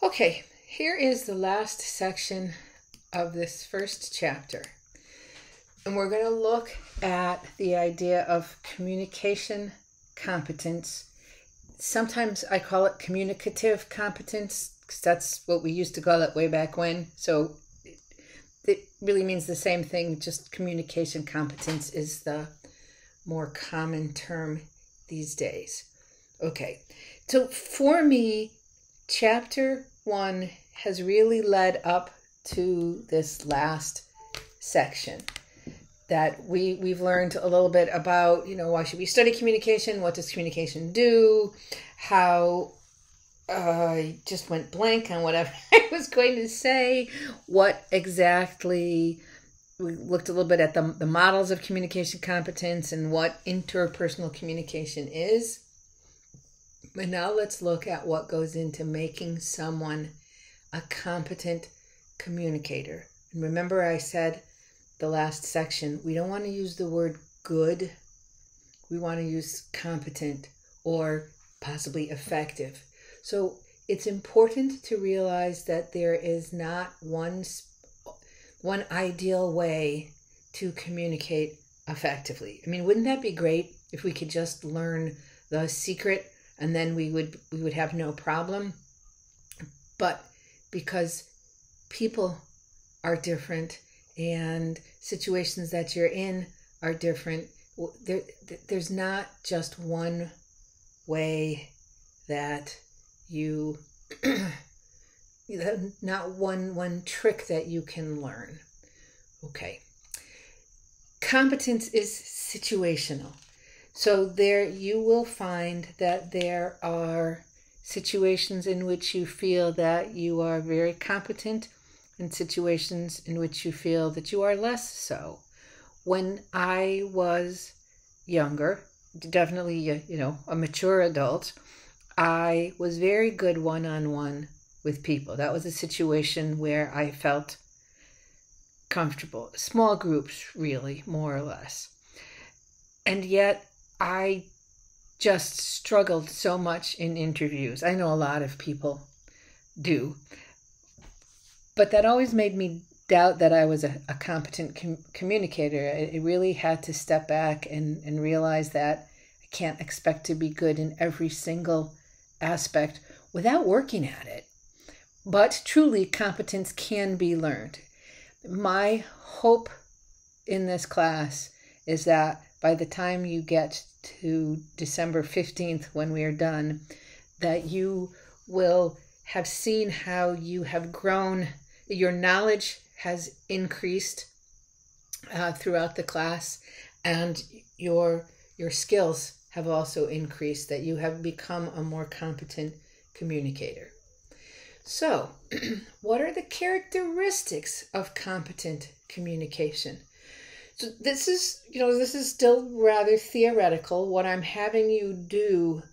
Okay, here is the last section of this first chapter. And we're going to look at the idea of communication competence. Sometimes I call it communicative competence, because that's what we used to call it way back when. So it really means the same thing, just communication competence is the more common term these days. Okay, so for me, Chapter 1 has really led up to this last section that we've learned a little bit about, why should we study communication? What does communication do? How I just went blank on what I was going to say. What exactly, we looked a little bit at the models of communication competence and what interpersonal communication is. But now let's look at what goes into making someone a competent communicator. And remember I said the last section, we don't want to use the word good. We want to use competent or possibly effective. So it's important to realize that there is not one ideal way to communicate effectively. I mean, wouldn't that be great if we could just learn the secret and then we would have no problem? But because people are different and situations that you're in are different, there's not just one way that you, not one trick that you can learn. Okay. Competence is situational. So there you will find that there are situations in which you feel that you are very competent and situations in which you feel that you are less so. When I was younger, definitely, a mature adult, I was very good one-on-one with people. That was a situation where I felt comfortable. Small groups, really, more or less. And yet, I just struggled so much in interviews. I know a lot of people do. But that always made me doubt that I was a competent communicator. I really had to step back and realize that I can't expect to be good in every single aspect without working at it. But truly, competence can be learned. My hope in this class is that by the time you get to December 15th, when we are done, that you will have seen how you have grown, your knowledge has increased throughout the class, and your skills have also increased, that you have become a more competent communicator. So, what are the characteristics of competent communication? So this is still rather theoretical. What I'm having you do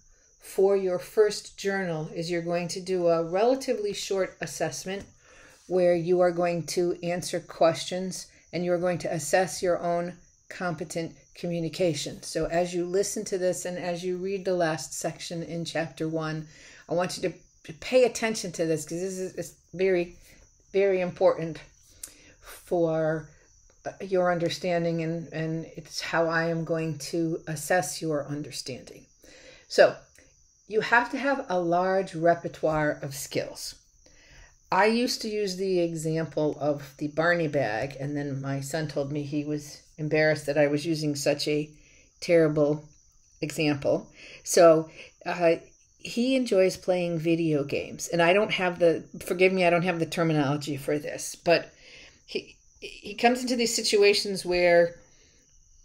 for your first journal is you're going to do a relatively short assessment where you are going to answer questions and you're going to assess your own competent communication. So as you listen to this and as you read the last section in Chapter 1, I want you to pay attention to this, because this is very, very important for your understanding, and it's how I am going to assess your understanding. So you have to have a large repertoire of skills. I used to use the example of the Barney bag, and then my son told me he was embarrassed that I was using such a terrible example. So he enjoys playing video games, and I don't have forgive me, I don't have the terminology for this, but he comes into these situations where,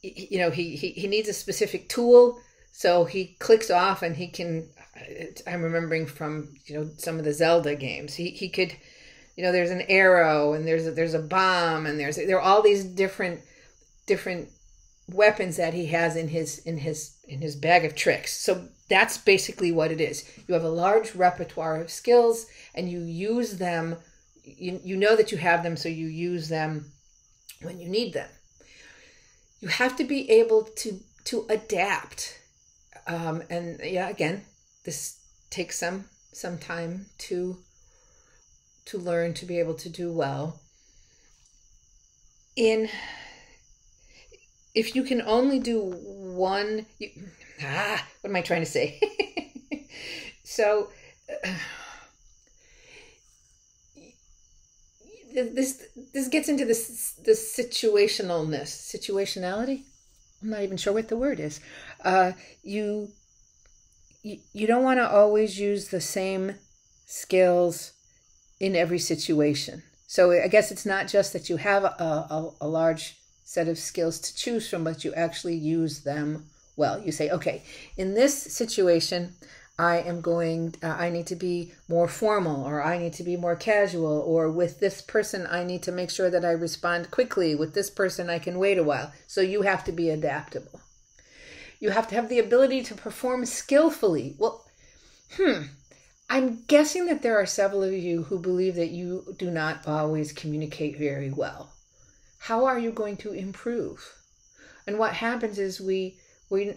he needs a specific tool, so he clicks off and he can, I'm remembering from, some of the Zelda games, he could, there's an arrow and there's a bomb and there are all these different weapons that he has in his bag of tricks. So that's basically what it is. You have a large repertoire of skills and you use them. You know that you have them, so you use them when you need them. You have to be able to adapt. And yeah, again, this takes some time to to learn to be able to do well. If you can only do one, what am I trying to say? So this gets into the situationality. I'm not even sure what the word is. You don't want to always use the same skills in every situation. So I guess it's not just that you have a large set of skills to choose from, but you actually use them well. You say, okay, in this situation, I need to be more formal, or I need to be more casual, or with this person, I need to make sure that I respond quickly. With this person, I can wait a while. So you have to be adaptable. You have to have the ability to perform skillfully. Well, I'm guessing that there are several of you who believe that you do not always communicate very well. How are you going to improve? And what happens is we're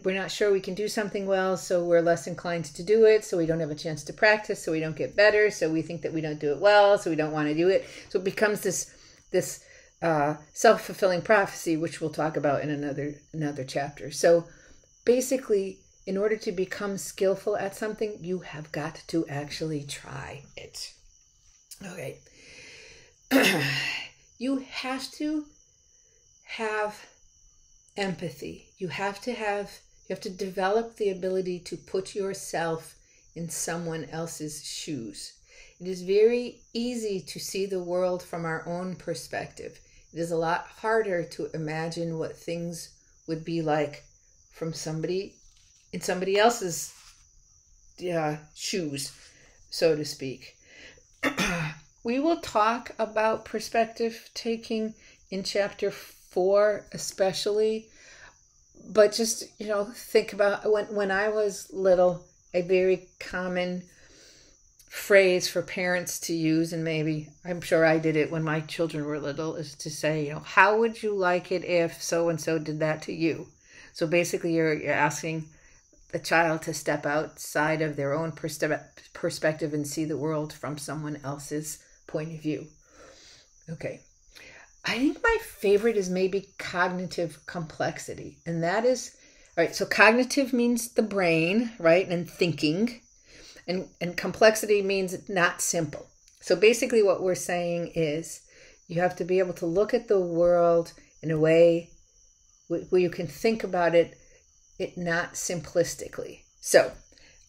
not sure we can do something well, so we're less inclined to do it, so we don't have a chance to practice, so we don't get better, so we think that we don't do it well, so we don't want to do it. So it becomes this self-fulfilling prophecy, which we'll talk about in another chapter. So basically, in order to become skillful at something, you have got to actually try it. Okay. You have to have empathy. You have to develop the ability to put yourself in someone else's shoes. It is very easy to see the world from our own perspective. It is a lot harder to imagine what things would be like from somebody else's shoes, so to speak. We will talk about perspective taking in chapter 4 especially, but just, think about when I was little, a very common phrase for parents to use, and maybe I'm sure I did it when my children were little, is to say, how would you like it if so-and-so did that to you? So basically you're asking the child to step outside of their own perspective and see the world from someone else's point of view. Okay. I think my favorite is maybe cognitive complexity. And that is, all right, so cognitive means the brain, right, and thinking. And complexity means not simple. So basically what we're saying is you have to be able to look at the world in a way where you can think about it not simplistically. So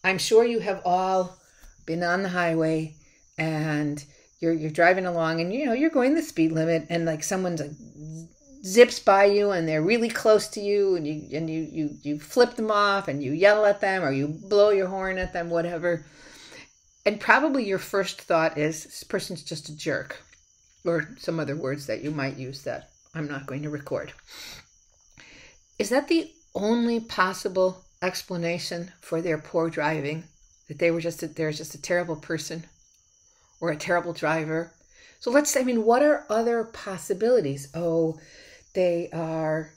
I'm sure you have all been on the highway and you're driving along and you're going the speed limit, and like someone's like zips by you and they're really close to you, and you flip them off and you yell at them or you blow your horn at them, whatever. And probably your first thought is, this person's just a jerk, or some other words that you might use that I'm not going to record. Is that the only possible explanation for their poor driving? That they're just a terrible person or a terrible driver? So what are other possibilities? Oh, they are,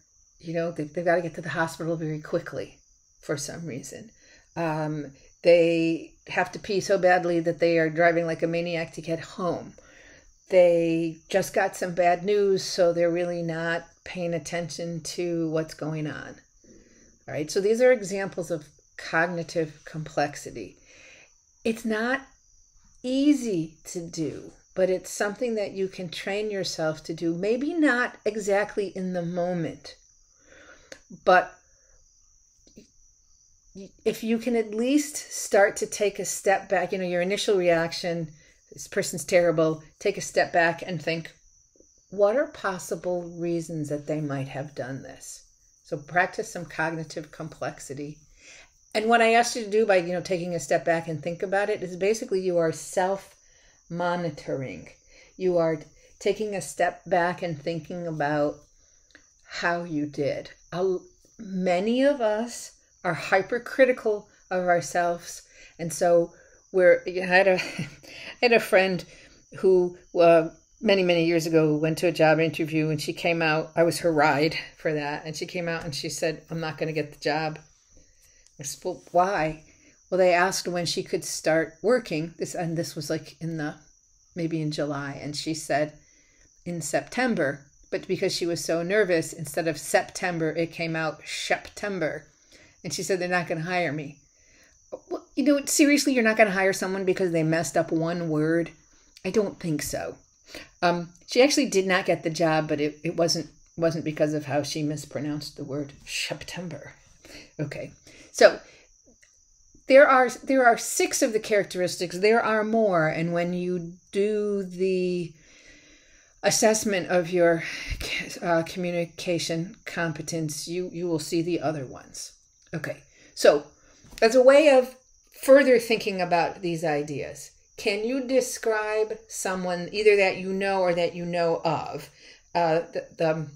they've got to get to the hospital very quickly for some reason. They have to pee so badly that they are driving like a maniac to get home. They just got some bad news, so they're really not paying attention to what's going on. All right, so these are examples of cognitive complexity. It's not easy to do, but it's something that you can train yourself to do. Maybe not exactly in the moment, but if you can at least start to take a step back, your initial reaction, this person's terrible, take a step back and think, what are possible reasons that they might have done this? So practice some cognitive complexity. And what I asked you to do by, taking a step back and think about it is basically you are self-monitoring. You are taking a step back and thinking about how you did. Many of us are hypercritical of ourselves. And so I had a friend who many, many years ago went to a job interview, and she came out, I was her ride for that, and she came out and she said, I'm not going to get the job. I said, well, why? Well, they asked when she could start working. This was like in the maybe in July, and she said in September, but because she was so nervous, instead of September, it came out September. And she said, they're not going to hire me. Well, you know, seriously, you're not going to hire someone because they messed up one word? I don't think so. She actually did not get the job, but it wasn't because of how she mispronounced the word September. Okay, so there are 6 of the characteristics. There are more, and when you do the assessment of your communication competence, you will see the other ones. Okay, so as a way of further thinking about these ideas, can you describe someone either that you know or that you know of? The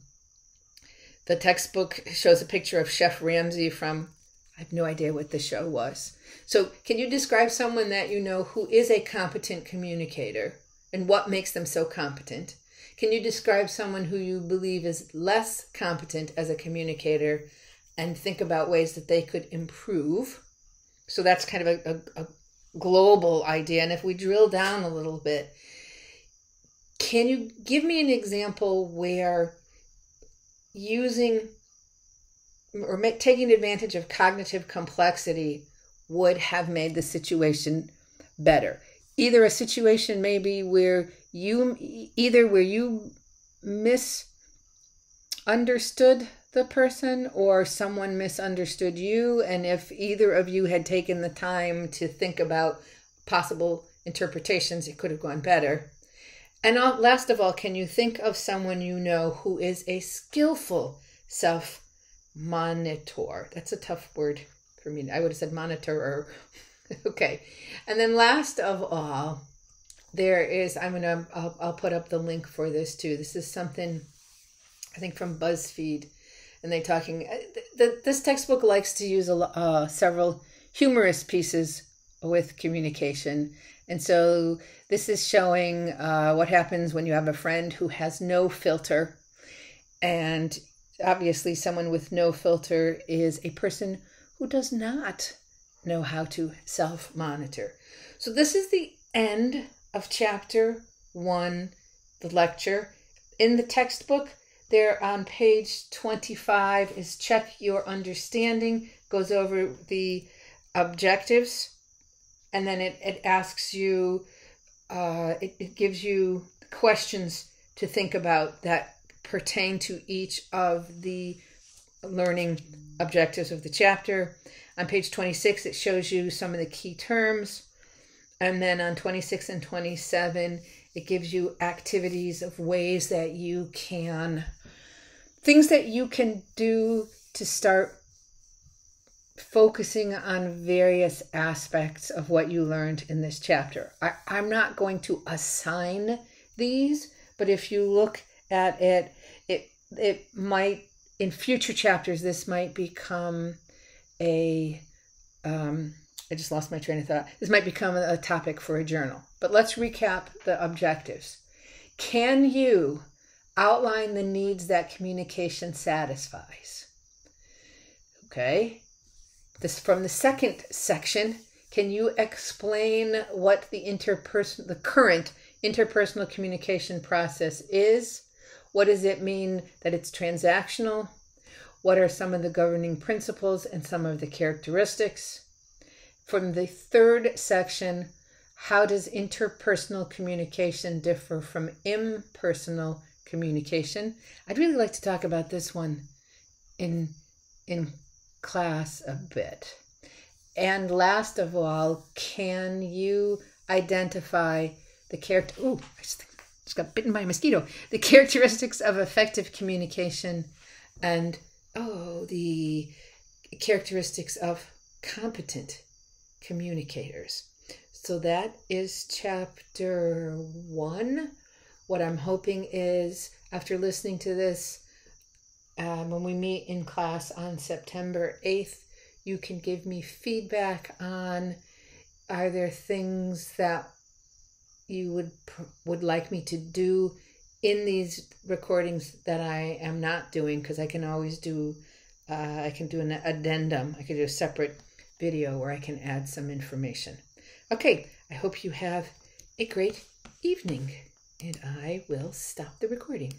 textbook shows a picture of Chef Ramsay from, I have no idea what the show was. So can you describe someone that you know who is a competent communicator and what makes them so competent? Can you describe someone who you believe is less competent as a communicator and think about ways that they could improve? So that's kind of a global idea. And if we drill down a little bit, can you give me an example where using or taking advantage of cognitive complexity would have made the situation better? Either a situation maybe where you misunderstood the person or someone misunderstood you, and if either of you had taken the time to think about possible interpretations, it could have gone better. And last of all, can you think of someone you know who is a skillful self-monitor? That's a tough word for me. I would have said monitorer. Okay. And then last of all, there is, I'll put up the link for this too. This is something, I think, from BuzzFeed. And they're talking, this textbook likes to use several humorous pieces with communication. And so this is showing what happens when you have a friend who has no filter. And obviously someone with no filter is a person who does not know how to self-monitor. So this is the end of chapter 1, the lecture. In the textbook, there on page 25 is check your understanding, goes over the objectives, and then it asks you, it gives you questions to think about that pertain to each of the learning objectives of the chapter. On page 26, it shows you some of the key terms. And then on 26 and 27, it gives you activities of ways that you can, things that you can do to start focusing on various aspects of what you learned in this chapter. I'm not going to assign these, but if you look at it, it might, in future chapters, this might become I just lost my train of thought. This might become a topic for a journal. But let's recap the objectives. Can you outline the needs that communication satisfies? Okay. This from the second section. Can you explain what the current interpersonal communication process is? What does it mean that it's transactional? What are some of the governing principles and some of the characteristics? From the third section, how does interpersonal communication differ from impersonal communication? I'd really like to talk about this one in class a bit. And last of all, can you identify the I just got bitten by a mosquito. The characteristics of effective communication and the characteristics of competent communicators. So that is chapter 1. What I'm hoping is, after listening to this, when we meet in class on September 8th, you can give me feedback on, are there things that you would like me to do in these recordings that I am not doing, because I can always do, I can do an addendum. I can do a separate video where I can add some information. Okay, I hope you have a great evening. And I will stop the recording.